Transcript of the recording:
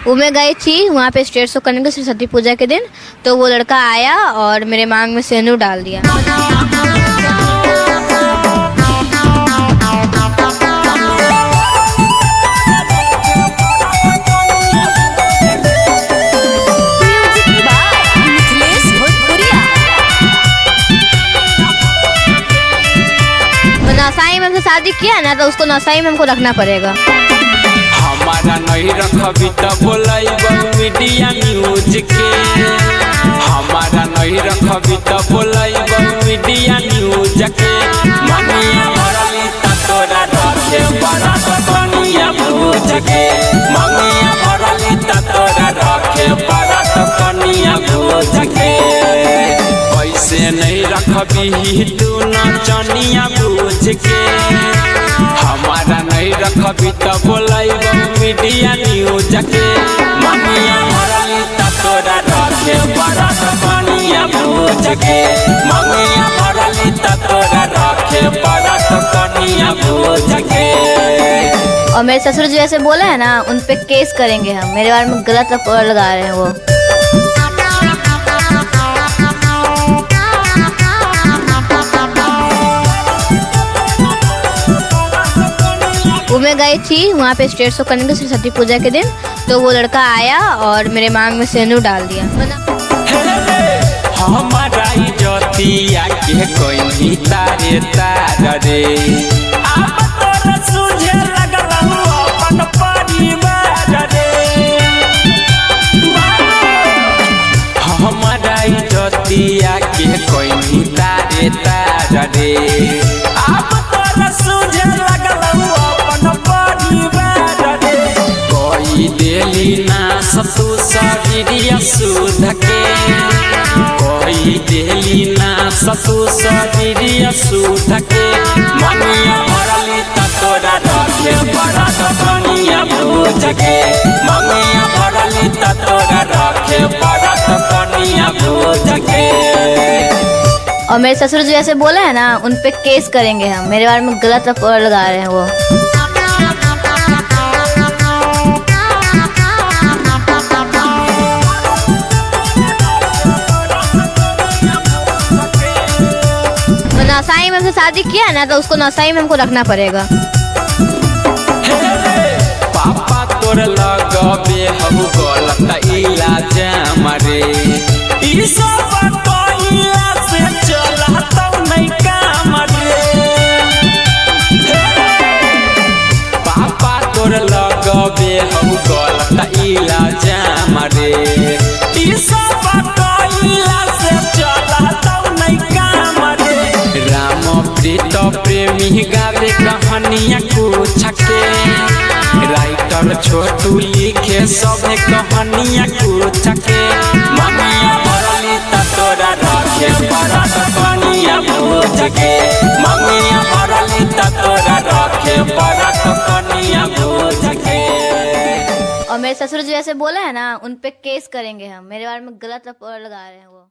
वो मैं गई थी वहाँ पे स्टेज शो करने के सरस्वती पूजा के दिन, तो वो लड़का आया और मेरे मांग में सिंदूर डाल दिया। नसाई में हमसे शादी किया ना, तो उसको नसाई में हमको रखना पड़ेगा। हमारा नहीं रखबी तो बोलाइबो मीडिया न्यूज के। हमारा नहीं रखबी तो बोलाइबो मीडिया न्यूज के। मनिया भरली त तोरा रखे बड़ा कनिया भूज के। मनिया भरली त तोरा रखे बड़ा कनिया भूज के। पैसे नहीं रखबी तू नचनिया भूज के। हमारा नहीं रखबी तो बोलाइबो मीडिया न्यूज के। मनिया भरली त तोरा रखे बड़ा कनिया भूज के। मनिया भरली त तोरा रखे बड़ा कनिया भूज के। और मेरे ससुर जी ऐसे बोले हैं ना, उन पे केस करेंगे हम। मेरे बारे में गलत लगा रहे हैं वो। मैं गई थी वहाँ पे स्टेज शो करने के सरस्वती पूजा के दिन, तो वो लड़का आया और मेरे मांग में सिंदूर डाल दिया। हमारा इज्जतिया के कोई भी तारे तार रे। आप तोरा सुझे लगलहु अपन परिवार रे। हमारा इज्जतिया के कोई भी तारे तार रे। आप तोरा सुझे लगलहु देली ना सतु शरीरिया सुध के। कोई देली ना सतु शरीरिया सुध के। मनिया भरली त तोरा रखे बड़ा कनिया भूज के। मनिया भरली त तोरा रखे बड़ा कनिया भूज के। और मेरे ससुर जी ऐसे बोले हैं ना, उन पे केस करेंगे हम। मेरे बारे में गलत लगा रहे हैं वो। नसाई में हमसे शादी किया ना, तो उसको नसाई में हमको रखना पड़ेगा। पापा तोर लगबे हम गलत इलाज हमरे। ई सब कइला से चलत नहीं काम रे। पापा तोर लगबे हम गलत इलाज हमरे। ई सब कइला से चलत नहीं काम रे। राम प्रीत प्रेमी गावे कहानियाँ कुछ के। राइटर छोटू लिखे सब कहानियाँ कुछ के। मनिया भरली त तोरा रखे बड़ा कनिया भूज के। मनिया भरली त तोरा रखे बड़ा कनिया भूज के। और मेरे ससुर जी ऐसे बोले हैं ना, उन पे केस करेंगे हम। मेरे बारे में गलत लगा रहे हैं वो।